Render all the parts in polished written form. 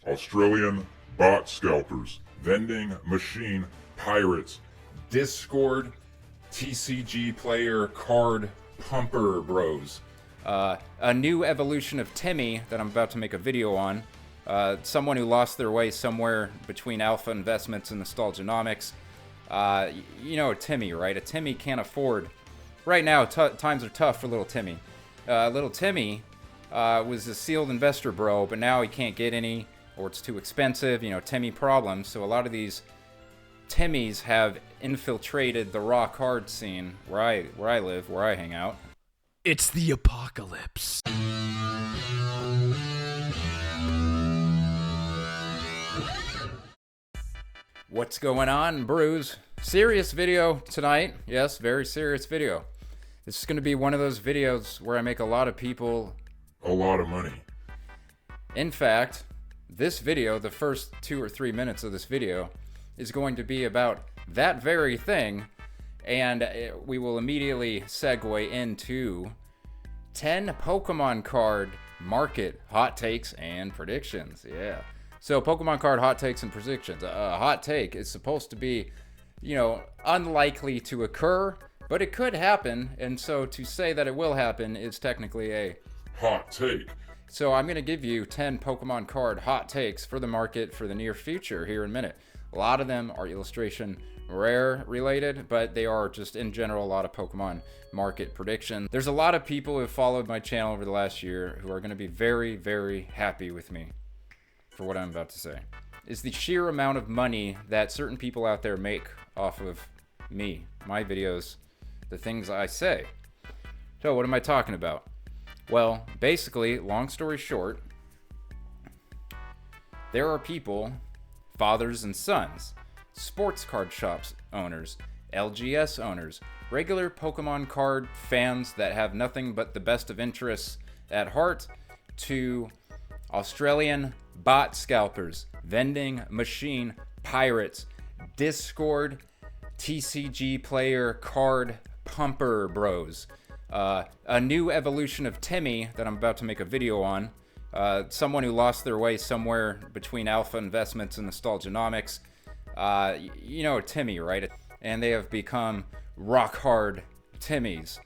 Australian bot scalpers, vending machine pirates, Discord TCG player card pumper bros. A new evolution of Timmy that I'm about to make a video on. Someone who lost their way somewhere between alpha investments and nostalgianomics. You know Timmy, right? A Timmy can't afford. Right now, times are tough for little Timmy. Little Timmy was a sealed investor bro, but now he can't get any, or it's too expensive. You know, Timmy problems. So a lot of these Timmys have infiltrated the raw card scene where I live, where I hang out. It's the apocalypse. What's going on, brews? Serious video tonight. Yes, very serious video. This is going to be one of those videos where I make a lot of people a lot of money. In fact, this video, the first 2 or 3 minutes of this video, is going to be about that very thing, and we will immediately segue into 10 Pokemon card market hot takes and predictions. Yeah. So Pokemon card hot takes and predictions. A hot take is supposed to be, you know, unlikely to occur, but it could happen, and so to say that it will happen is technically a hot take. So I'm going to give you 10 Pokemon card hot takes for the market for the near future here in a minute. A lot of them are illustration rare related, but they are just in general a lot of Pokemon market prediction. There's a lot of people who have followed my channel over the last year who are going to be very, very happy with me for what I'm about to say. Is the sheer amount of money that certain people out there make off of me, my videos, the things I say. So what am I talking about? Well, basically, long story short, there are people, fathers and sons, sports card shops owners, LGS owners, regular Pokemon card fans that have nothing but the best of interests at heart, to Australian bot scalpers, vending machine pirates, Discord TCG player card pumper bros. A new evolution of Timmy that I'm about to make a video on. Someone who lost their way somewhere between alpha investments and nostalgianomics. You know Timmy, right? And they have become rock hard Timmys.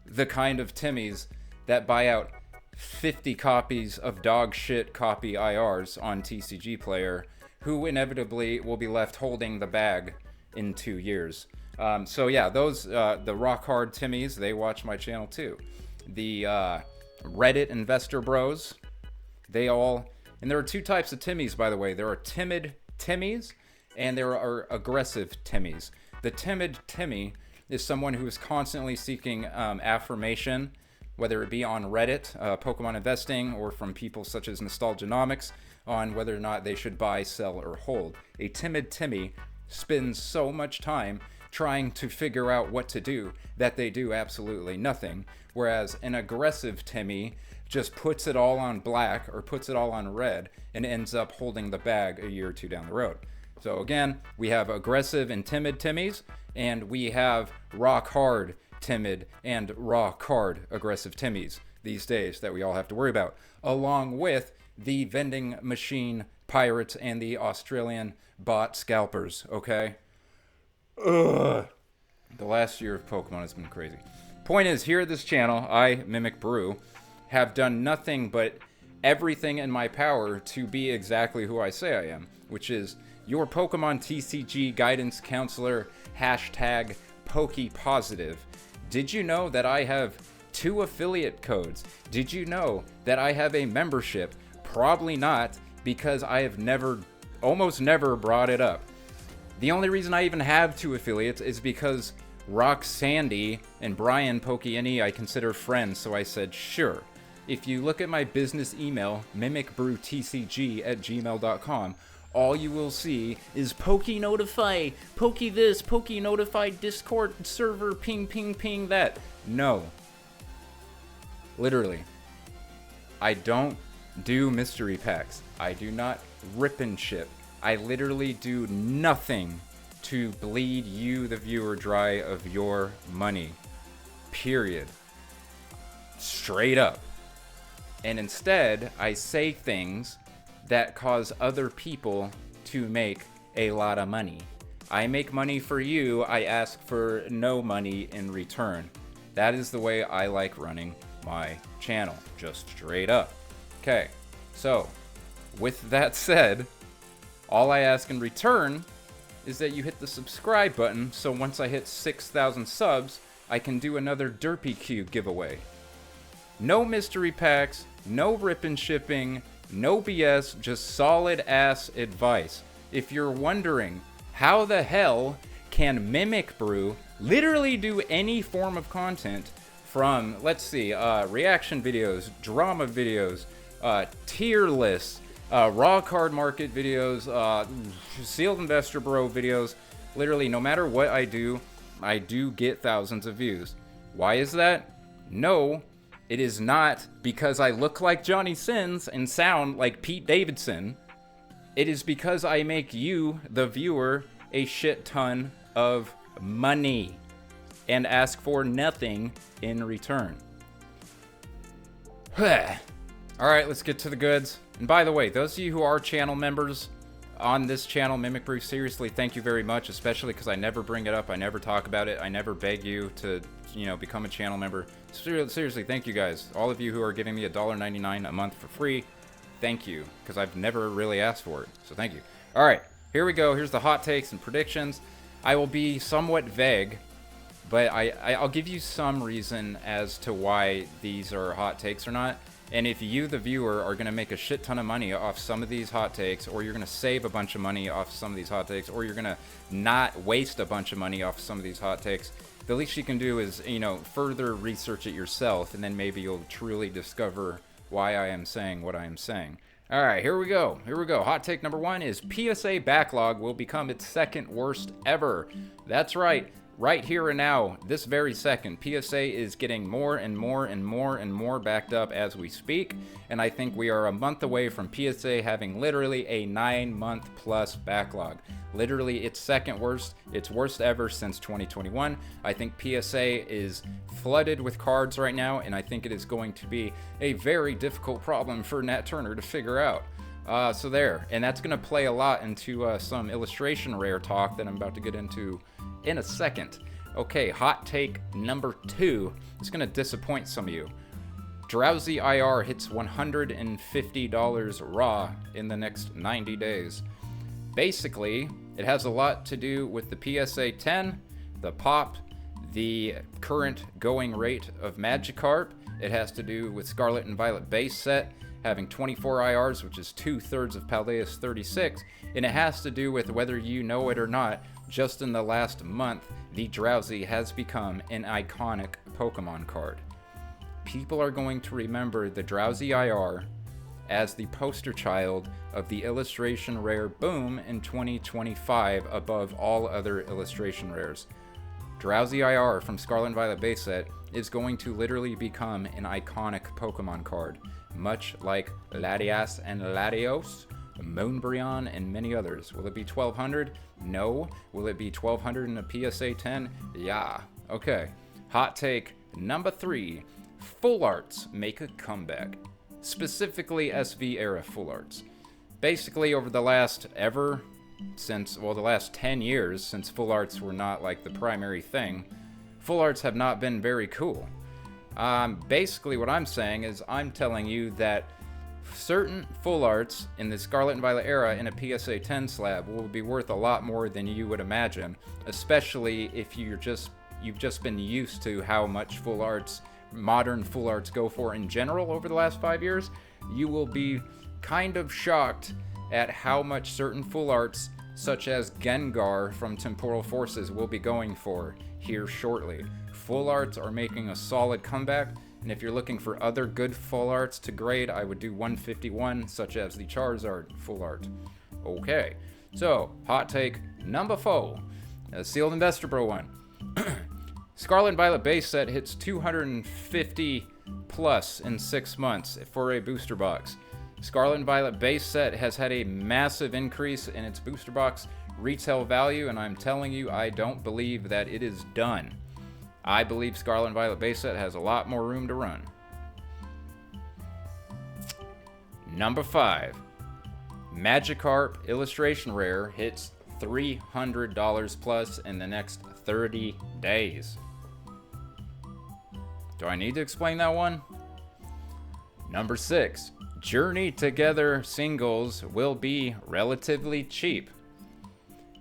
The kind of Timmys that buy out 50 copies of dog shit copy IRs on TCG player, who inevitably will be left holding the bag in 2 years. So yeah, those, the rock hard Timmys, they watch my channel too. The Reddit investor bros, they all, and there are two types of Timmys, by the way. There are timid Timmys and there are aggressive Timmys. The timid Timmy is someone who is constantly seeking affirmation, whether it be on Reddit, Pokemon Investing, or from people such as Nostalgianomics, on whether or not they should buy, sell, or hold. A timid Timmy spends so much time trying to figure out what to do that they do absolutely nothing, whereas an aggressive Timmy just puts it all on black or puts it all on red and ends up holding the bag a year or two down the road. So again, we have aggressive and timid Timmys, and we have rock hard timid and raw card aggressive Timmys these days that we all have to worry about, along with the vending machine pirates and the Australian bot scalpers, okay? Ugh. The last year of Pokemon has been crazy. Point is, here at this channel, I, MimikBrew, have done nothing but everything in my power to be exactly who I say I am, which is your Pokemon TCG guidance counselor, hashtag PokePositive. Did you know that I have 2 affiliate codes? Did you know that I have a membership? Probably not, because I have almost never brought it up. The only reason I even have 2 affiliates is because Rock Sandy and Brian PokeNE I consider friends, so I said sure. If you look at my business email, mimikbrewtcg@gmail.com, all you will see is Poke Notify, Poke this, Poke Notify, Discord server, ping, ping, ping that. No. Literally. I don't do mystery packs. I do not rip and ship. I literally do nothing to bleed you, the viewer, dry of your money. Period. Straight up. And instead, I say things that cause other people to make a lot of money. I make money for you, I ask for no money in return. That is the way I like running my channel, just straight up. Okay, so with that said, all I ask in return is that you hit the subscribe button, so once I hit 6,000 subs, I can do another Derpy Q giveaway. No mystery packs, no rip and shipping, no BS, just solid ass advice. If you're wondering, how the hell can MimikBrew literally do any form of content from, let's see, reaction videos, drama videos, tier lists, raw card market videos, sealed investor bro videos, literally no matter what I do get thousands of views. Why is that? No, it is not because I look like Johnny Sins and sound like Pete Davidson. It is because I make you, the viewer, a shit ton of money and ask for nothing in return. Alright, let's get to the goods. And by the way, those of you who are channel members on this channel, MimikBrew, seriously, thank you very much, especially because I never bring it up, I never talk about it, I never beg you to, become a channel member. Seriously, thank you guys. All of you who are giving me $1.99 a month for free, thank you, because I've never really asked for it, so thank you. Alright, here we go. Here's the hot takes and predictions. I will be somewhat vague, but I'll give you some reason as to why these are hot takes or not. And if you, the viewer, are going to make a shit ton of money off some of these hot takes, or you're going to save a bunch of money off some of these hot takes, or you're going to not waste a bunch of money off some of these hot takes, the least you can do is, further research it yourself, and then maybe you'll truly discover why I am saying what I am saying. All right, here we go. Hot take number 1 is PSA backlog will become its second worst ever. That's right. Right here and now, this very second, PSA is getting more and more and more and more backed up as we speak, and I think we are a month away from PSA having literally a 9-month plus backlog. Literally its second worst, its worst ever since 2021. I think PSA is flooded with cards right now, and I think it is going to be a very difficult problem for Nat Turner to figure out. So there, and that's going to play a lot into some illustration rare talk that I'm about to get into in a second. Okay, hot take number 2. It's going to disappoint some of you. Drowsy IR hits $150 raw in the next 90 days. Basically, it has a lot to do with the PSA 10, the pop, the current going rate of Magikarp. It has to do with Scarlet and Violet base set having 24 IRs, which is 2/3 of Paldea's 36, and it has to do with whether you know it or not, just in the last month, the Drowsy has become an iconic Pokemon card. People are going to remember the Drowsy IR as the poster child of the illustration rare boom in 2025 above all other illustration rares. Drowsy IR from Scarlet and Violet base set is going to literally become an iconic Pokemon card, much like Latias and Latios, Moonbryon, and many others. Will it be 1200? No. Will it be 1200 in a PSA 10? Yeah. Okay. Hot take number 3. Full arts make a comeback. Specifically SV era full arts. Basically over the last the last 10 years, since full arts were not like the primary thing, full arts have not been very cool. Basically what I'm saying is I'm telling you that certain full arts in the Scarlet and Violet era in a PSA 10 slab will be worth a lot more than you would imagine, especially if you've just been used to how much modern full arts go for in general over the last 5 years. You will be kind of shocked at how much certain full arts, such as Gengar from Temporal Forces, will be going for here shortly. Full arts are making a solid comeback, and if you're looking for other good full arts to grade, I would do 151, such as the Charizard full art. Okay, so hot take number 4, a sealed investor bro one. Scarlet and Violet base set hits 250 plus in 6 months for a booster box. Scarlet and Violet base set has had a massive increase in its booster box retail value, and I'm telling you, I don't believe that it is done. I believe Scarlet and Violet base set has a lot more room to run. Number 5. Magikarp Illustration Rare hits $300 plus in the next 30 days. Do I need to explain that one? Number 6. Journey Together singles will be relatively cheap.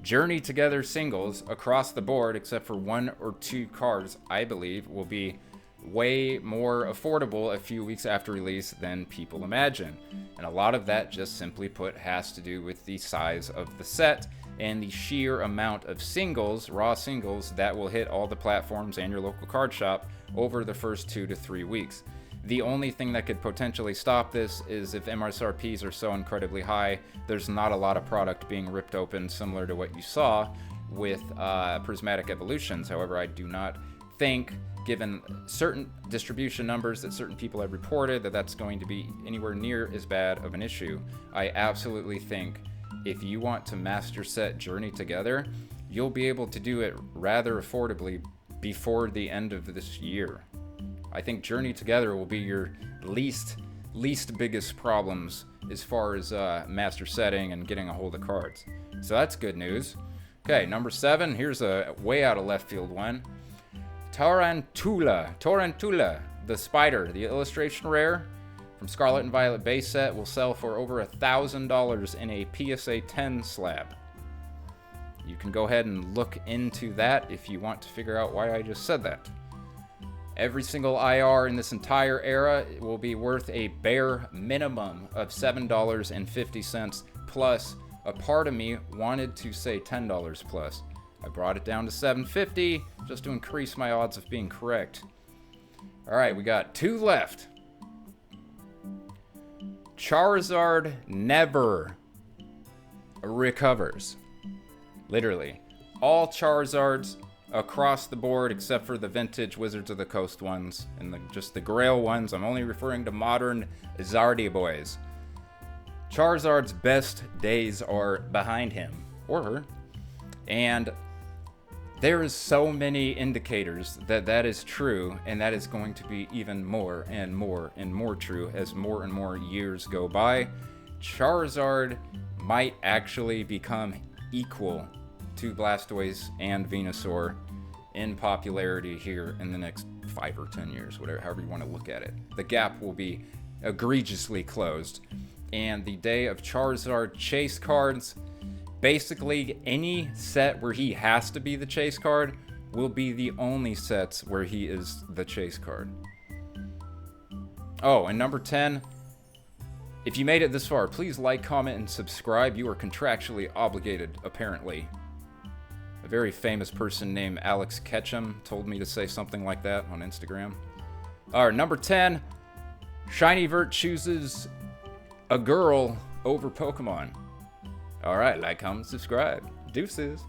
Journey Together singles across the board, except for 1 or 2 cards, I believe, will be way more affordable a few weeks after release than people imagine. And a lot of that, just simply put, has to do with the size of the set and the sheer amount of singles, raw singles, that will hit all the platforms and your local card shop over the first 2 to 3 weeks. The only thing that could potentially stop this is if MSRPs are so incredibly high, there's not a lot of product being ripped open, similar to what you saw with Prismatic Evolutions. However, I do not think, given certain distribution numbers that certain people have reported, that that's going to be anywhere near as bad of an issue. I absolutely think if you want to master set Journey Together, you'll be able to do it rather affordably before the end of this year. I think Journey Together will be your least biggest problems as far as master setting and getting a hold of cards. So that's good news. Okay, number 7, here's a way out of left field one. Tarantula, the spider, the illustration rare from Scarlet and Violet base set, will sell for over $1,000 in a PSA 10 slab. You can go ahead and look into that if you want to figure out why I just said that. Every single IR in this entire era will be worth a bare minimum of $7.50 plus. A part of me wanted to say $10 plus. I brought it down to $7.50 just to increase my odds of being correct. All right, we got 2 left. Charizard never recovers. Literally. All Charizards across the board, except for the vintage Wizards of the Coast ones and just the Grail ones. I'm only referring to modern Zardy boys. Charizard's best days are behind him, or her, and there is so many indicators that that is true, and that is going to be even more and more and more true as more and more years go by. Charizard might actually become equal to Blastoise and Venusaur in popularity here in the next 5 or 10 years, whatever, however you want to look at it. The gap will be egregiously closed, and the day of Charizard chase cards, basically any set where he has to be the chase card will be the only sets where he is the chase card. Oh, and number 10, if you made it this far, please like, comment, and subscribe. You are contractually obligated, apparently. A very famous person named Alex Ketchum told me to say something like that on Instagram. Alright, number 10, Shiny Vert chooses a girl over Pokemon. Alright, like, comment, subscribe. Deuces.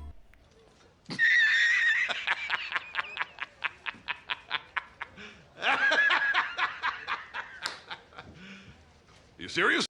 You serious?